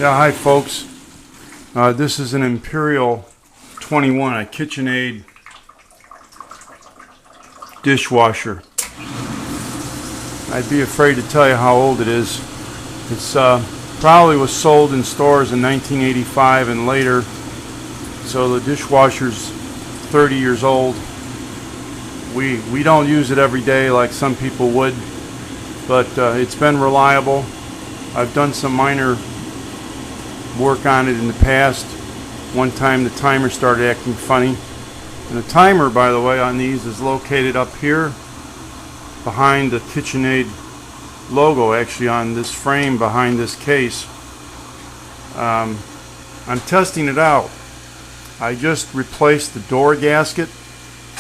Yeah, hi folks. This is an Imperial 21, a KitchenAid dishwasher. I'd be afraid to tell you how old it is. It's probably was sold in stores in 1985 and later, so the dishwasher's 30 years old. We don't use it every day like some people would, but it's been reliable. I've done some minor work on it in the past. One time the timer started acting funny. And the timer, by the way, on these is located up here behind the KitchenAid logo, actually on this frame behind this case. I'm testing it out. I just replaced the door gasket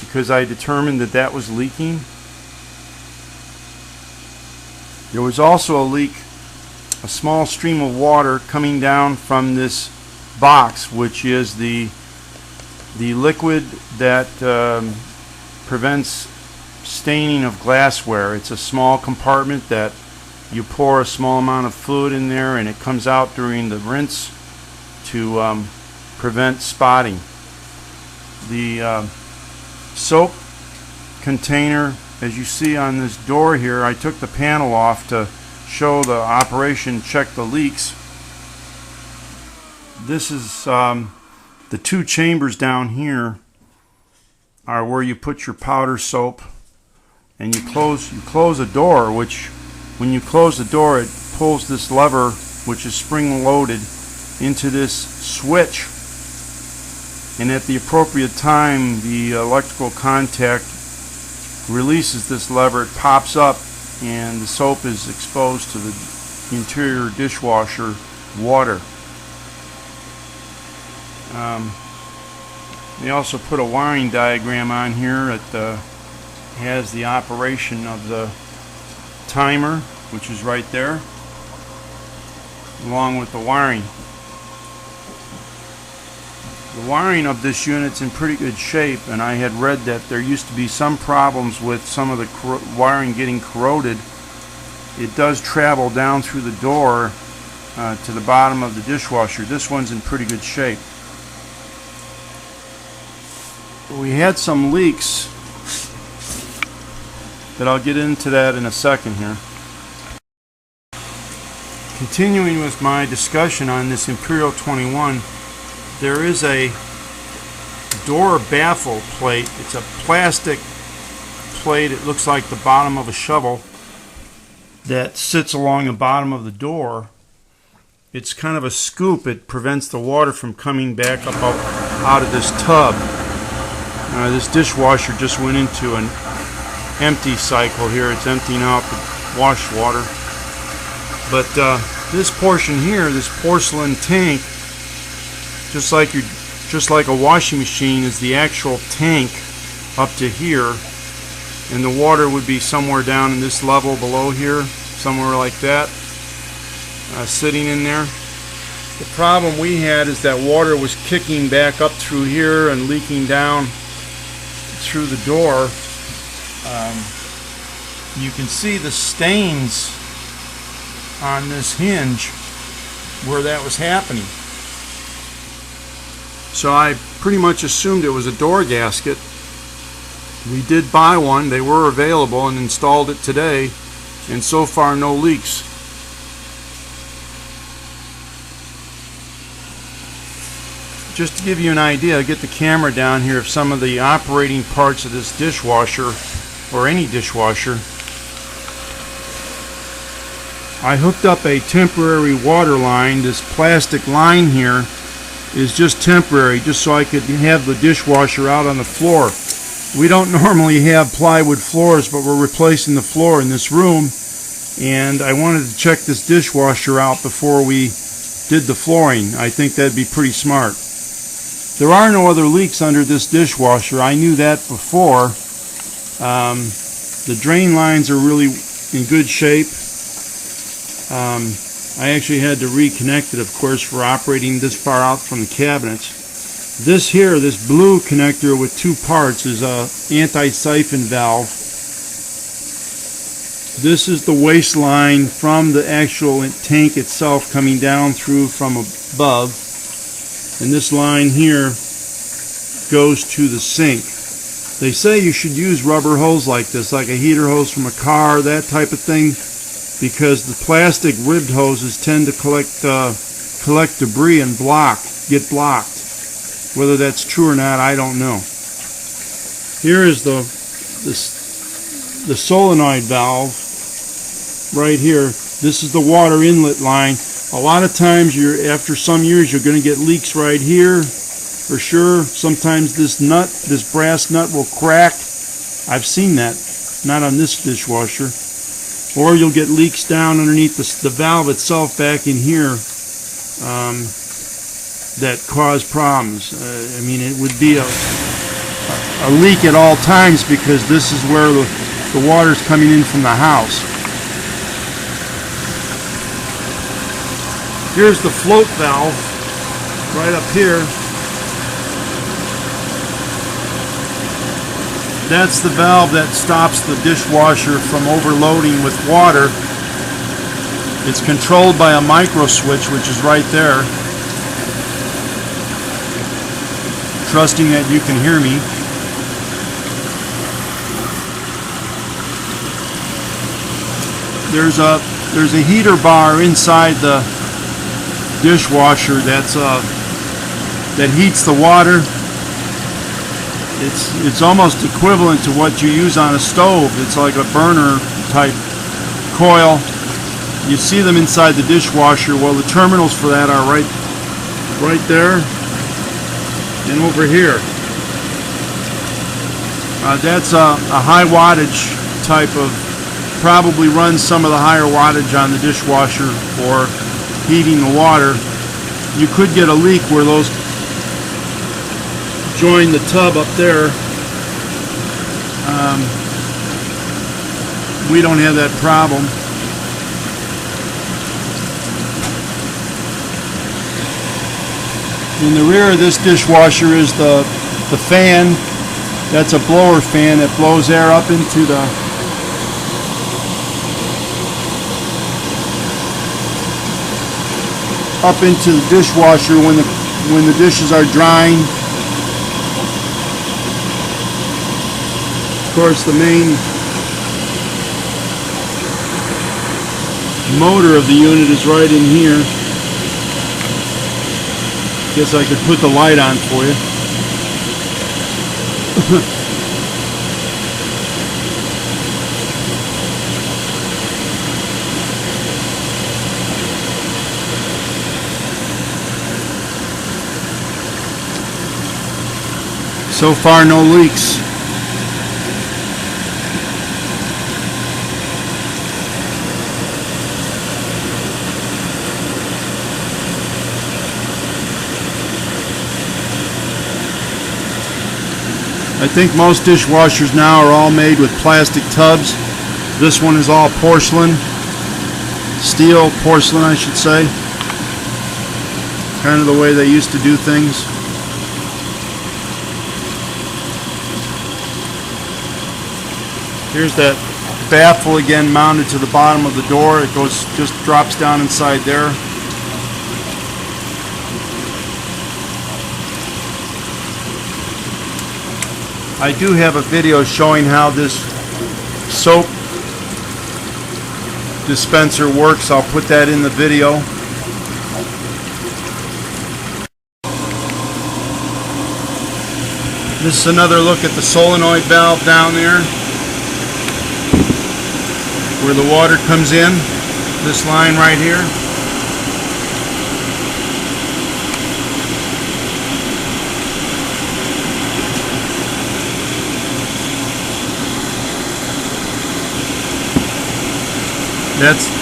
because I determined that that was leaking. There was also a leak, a small stream of water coming down from this box, which is the liquid that prevents staining of glassware. It's a small compartment that you pour a small amount of fluid in there and it comes out during the rinse to prevent spotting. The soap container, as you see on this door here, I took the panel off to show the operation, check the leaks. This is the two chambers down here are where you put your powder soap, and you close a door, which when you close the door it pulls this lever, which is spring loaded, into this switch, and at the appropriate time the electrical contact releases this lever. It pops up and the soap is exposed to the interior dishwasher water. They also put a wiring diagram on here that has the operation of the timer, which is right there, along with the wiring. The wiring of this unit's in pretty good shape, and I had read that there used to be some problems with some of the wiring getting corroded. It does travel down through the door to the bottom of the dishwasher. This one's in pretty good shape. We had some leaks, but I'll get into that in a second here. Continuing with my discussion on this Imperial 21, there is a door baffle plate. It's a plastic plate. It looks like the bottom of a shovel that sits along the bottom of the door. It's kind of a scoop. It prevents the water from coming back up out of this tub. This dishwasher just went into an empty cycle here. It's emptying out the wash water. But this portion here, this porcelain tank, just like a washing machine, is the actual tank up to here, and the water would be somewhere down in this level below here, somewhere like that, sitting in there. The problem we had is that water was kicking back up through here and leaking down through the door. You can see the stains on this hinge where that was happening. So I pretty much assumed it was a door gasket. We did buy one. They were available and installed it today, and so far no leaks. Just to give you an idea, get the camera down here of some of the operating parts of this dishwasher, or any dishwasher. I hooked up a temporary water line. This plastic line here is just temporary, just so I could have the dishwasher out on the floor. We don't normally have plywood floors, but we're replacing the floor in this room, and I wanted to check this dishwasher out before we did the flooring. I think that'd be pretty smart. There are no other leaks under this dishwasher. I knew that before. The drain lines are really in good shape. I actually had to reconnect it, of course, for operating this far out from the cabinets. This here, this blue connector with two parts, is a anti-siphon valve. This is the waste line from the actual tank itself coming down through from above, and this line here goes to the sink. They say you should use rubber hose like this, like a heater hose from a car, that type of thing, because the plastic ribbed hoses tend to collect debris and get blocked. Whether that's true or not, I don't know. Here is the solenoid valve right here. This is the water inlet line. A lot of times, after some years, you're going to get leaks right here, for sure. Sometimes this brass nut will crack. I've seen that, not on this dishwasher. Or you'll get leaks down underneath the valve itself back in here that cause problems. I mean, it would be a leak at all times because this is where the water's coming in from the house. Here's the float valve right up here. That's the valve that stops the dishwasher from overloading with water. It's controlled by a micro switch, which is right there. Trusting that you can hear me. There's a heater bar inside the dishwasher that heats the water. It's almost equivalent to what you use on a stove. It's like a burner type coil. You see them inside the dishwasher. Well, the terminals for that are right there and over here. That's a high wattage type of, probably runs some of the higher wattage on the dishwasher for heating the water. You could get a leak where those join the tub up there. We don't have that problem. In the rear of this dishwasher is the fan. That's a blower fan that blows air up into the dishwasher when the dishes are drying. Of course, the main motor of the unit is right in here. Guess I could put the light on for you. So far, no leaks. I think most dishwashers now are all made with plastic tubs. This one is all porcelain. Steel porcelain, I should say. Kind of the way they used to do things. Here's that baffle again mounted to the bottom of the door. It just drops down inside there. I do have a video showing how this soap dispenser works. I'll put that in the video. This is another look at the solenoid valve down there where the water comes in. This line right here.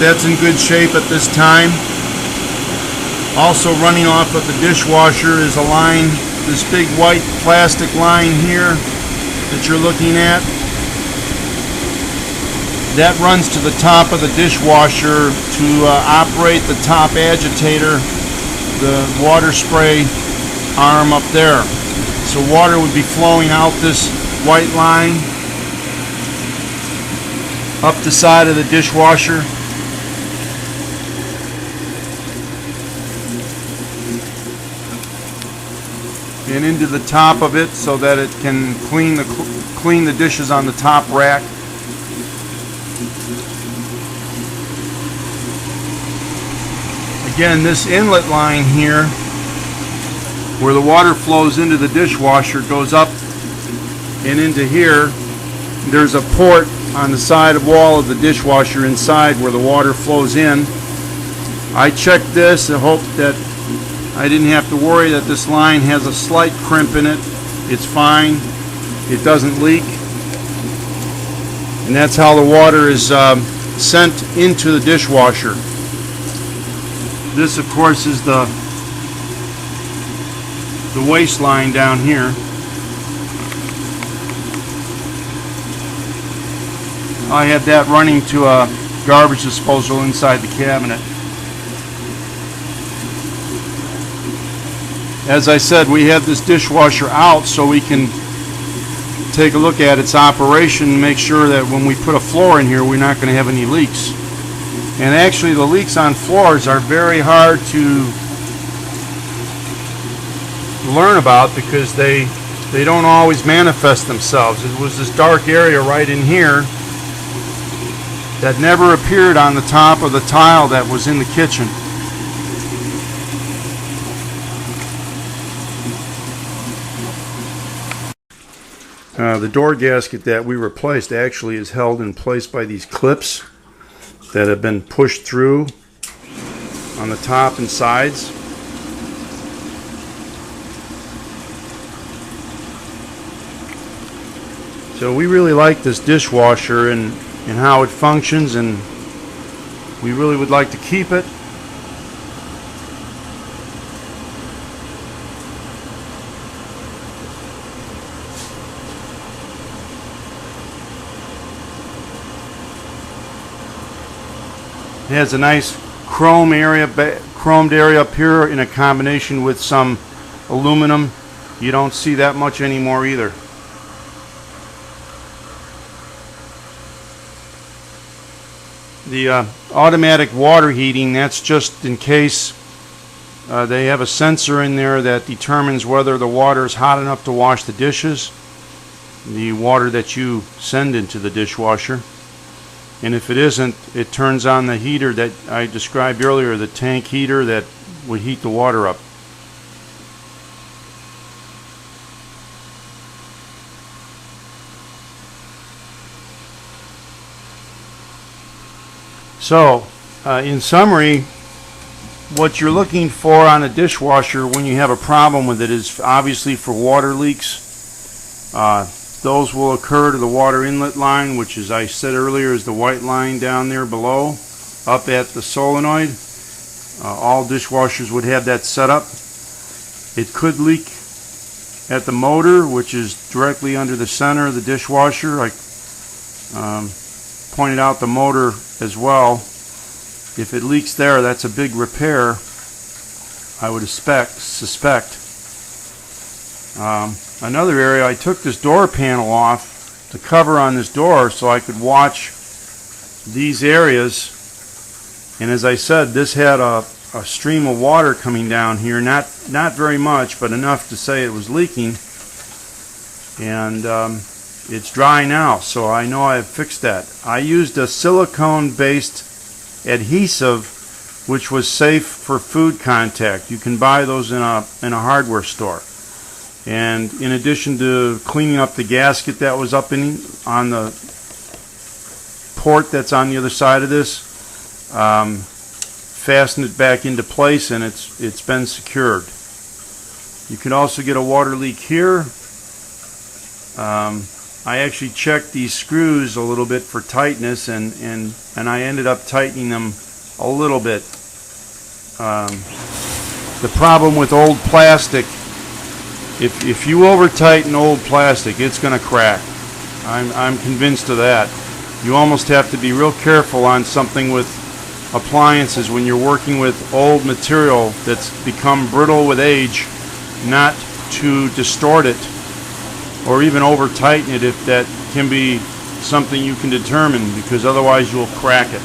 That's in good shape at this time. Also running off of the dishwasher is a line, this big white plastic line here that you're looking at. That runs to the top of the dishwasher to operate the top agitator, the water spray arm up there. So water would be flowing out this white line. up the side of the dishwasher. And into the top of it so that it can clean the dishes on the top rack. Again, this inlet line here where the water flows into the dishwasher goes up and into here. There's a port on the side of wall of the dishwasher inside where the water flows in. I checked this and hoped that I didn't have to worry that this line has a slight crimp in it. It's fine. It doesn't leak. And that's how the water is sent into the dishwasher. This, of course, is the waste line down here. I have that running to a garbage disposal inside the cabinet. As I said, we have this dishwasher out so we can take a look at its operation and make sure that when we put a floor in here, we're not going to have any leaks. And actually, the leaks on floors are very hard to learn about because they don't always manifest themselves. It was this dark area right in here that never appeared on the top of the tile that was in the kitchen. The door gasket that we replaced actually is held in place by these clips that have been pushed through on the top and sides. So we really like this dishwasher and how it functions, and we really would like to keep it. It has a nice chrome area, chromed area up here in a combination with some aluminum. You don't see that much anymore either. The automatic water heating, that's just in case they have a sensor in there that determines whether the water is hot enough to wash the dishes, the water that you send into the dishwasher. And if it isn't, it turns on the heater that I described earlier, the tank heater that would heat the water up. So, in summary, what you're looking for on a dishwasher when you have a problem with it is obviously for water leaks. Those will occur to the water inlet line, which, as I said earlier, is the white line down there below, up at the solenoid. All dishwashers would have that set up. It could leak at the motor, which is directly under the center of the dishwasher. I pointed out the motor as well. If it leaks there, that's a big repair, I would suspect. Another area, I took this door panel off, the cover on this door, so I could watch these areas. And as I said, this had a stream of water coming down here, not very much, but enough to say it was leaking. And it's dry now, so I know I've fixed that. I used a silicone-based adhesive, which was safe for food contact. You can buy those in a hardware store. And in addition to cleaning up the gasket that was up on the port that's on the other side of this, fastened it back into place, and it's been secured. You can also get a water leak here. I actually checked these screws a little bit for tightness, and I ended up tightening them a little bit. The problem with old plastic, if you over tighten old plastic, it's going to crack. I'm convinced of that. You almost have to be real careful on something with appliances when you're working with old material that's become brittle with age, not to distort it or even over tighten it if that can be something you can determine, because otherwise you'll crack it.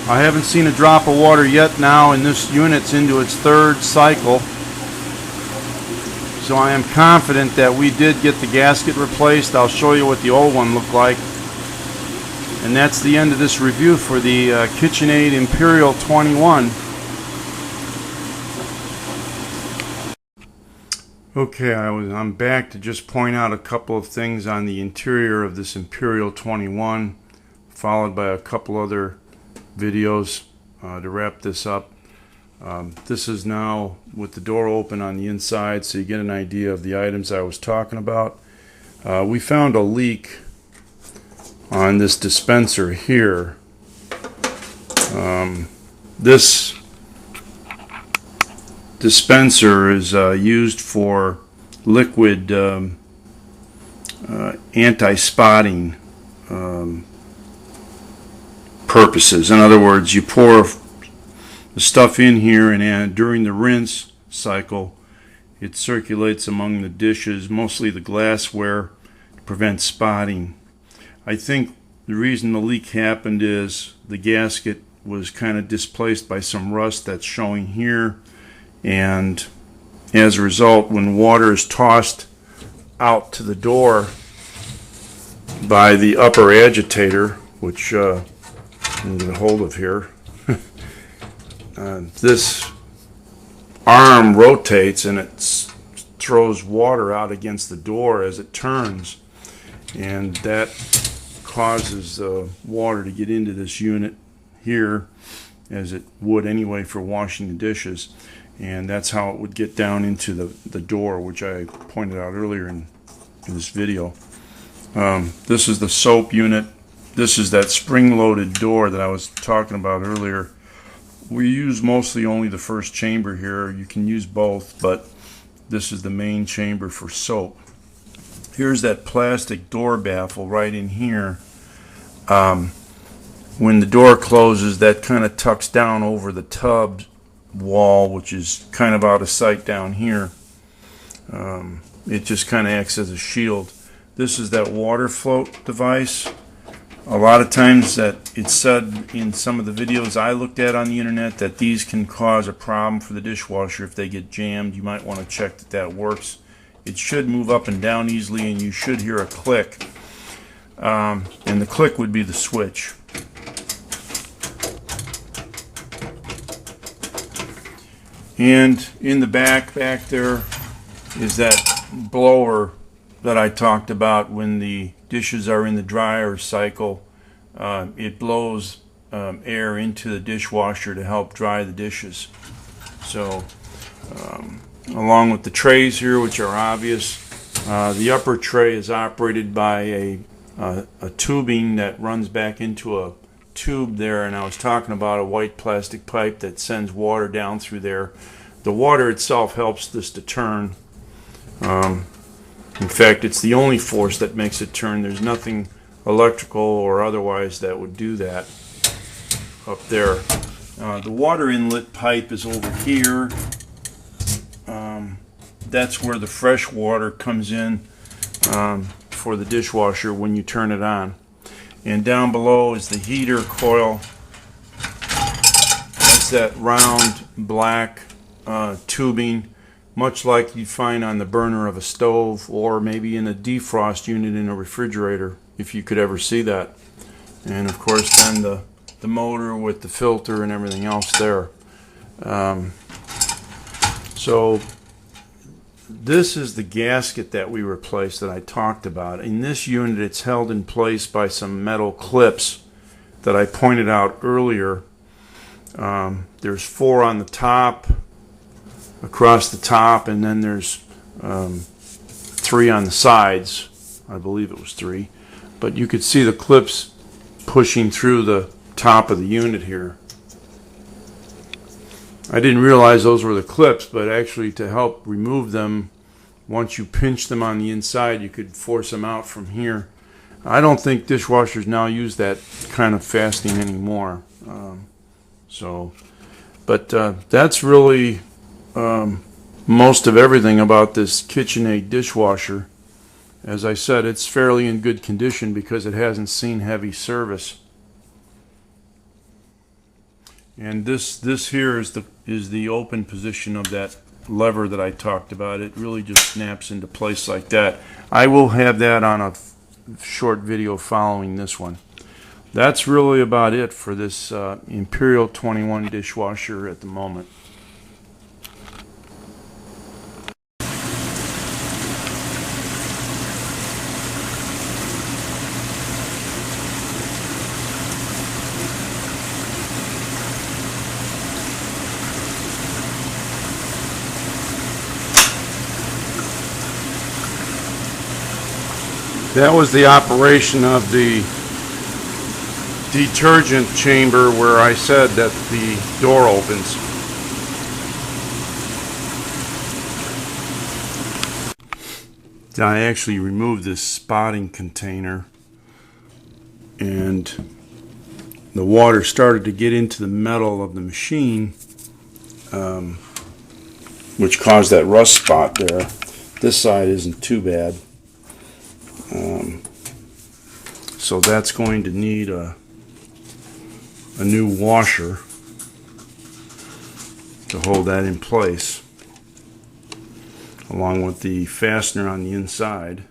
I haven't seen a drop of water yet now, and this unit's into its third cycle. So I am confident that we did get the gasket replaced. I'll show you what the old one looked like. And that's the end of this review for the Kitchenaid Imperial 21. Okay, I'm back to just point out a couple of things on the interior of this Imperial 21, followed by a couple other videos to wrap this up. This is now with the door open on the inside, so you get an idea of the items I was talking about. We found a leak on this dispenser here. This dispenser is used for liquid anti-spotting purposes. In other words, you pour the stuff in here, and during the rinse cycle it circulates among the dishes, mostly the glassware, to prevent spotting. I think the reason the leak happened is the gasket was kind of displaced by some rust that's showing here, and as a result, when water is tossed out to the door by the upper agitator, which I can get a hold of here, this arm rotates and it throws water out against the door as it turns, and that causes water to get into this unit here, as it would anyway for washing the dishes, and that's how it would get down into the door, which I pointed out earlier in this video. This is the soap unit. This is that spring-loaded door that I was talking about earlier. We use mostly only the first chamber here. You can use both, but this is the main chamber for soap. Here's that plastic door baffle right in here. When the door closes, that kind of tucks down over the tub wall, which is kind of out of sight down here. It just kind of acts as a shield. This is that water float device. A lot of times that it's said in some of the videos I looked at on the internet that these can cause a problem for the dishwasher if they get jammed. You might want to check that that works. It should move up and down easily, and you should hear a click. And the click would be the switch. And in the back there is that blower that I talked about. When the dishes are in the dryer cycle, it blows air into the dishwasher to help dry the dishes. So along with the trays here, which are obvious, the upper tray is operated by a tubing that runs back into a tube there, and I was talking about a white plastic pipe that sends water down through there. The water itself helps this to turn. In fact, it's the only force that makes it turn. There's nothing electrical or otherwise that would do that up there. The water inlet pipe is over here. That's where the fresh water comes in for the dishwasher when you turn it on. And down below is the heater coil. That's that round black tubing, much like you'd find on the burner of a stove, or maybe in a defrost unit in a refrigerator, if you could ever see that. And of course then the motor with the filter and everything else there. So this is the gasket that we replaced that I talked about. In this unit, it's held in place by some metal clips that I pointed out earlier. There's 4 on the top, across the top, and then there's 3 on the sides. I believe it was 3. But you could see the clips pushing through the top of the unit here. I didn't realize those were the clips, but actually to help remove them, once you pinch them on the inside, you could force them out from here. I don't think dishwashers now use that kind of fastening anymore. But that's really most of everything about this Kitchenaid dishwasher. As I said, it's fairly in good condition because it hasn't seen heavy service. And this here is the open position of that lever that I talked about. It really just snaps into place like that. I will have that on a short video following this one. That's really about it for this Imperial 21 dishwasher at the moment. That was the operation of the detergent chamber where I said that the door opens. I actually removed this spotting container, and the water started to get into the metal of the machine, which caused that rust spot there. This side isn't too bad. So that's going to need a new washer to hold that in place, along with the fastener on the inside.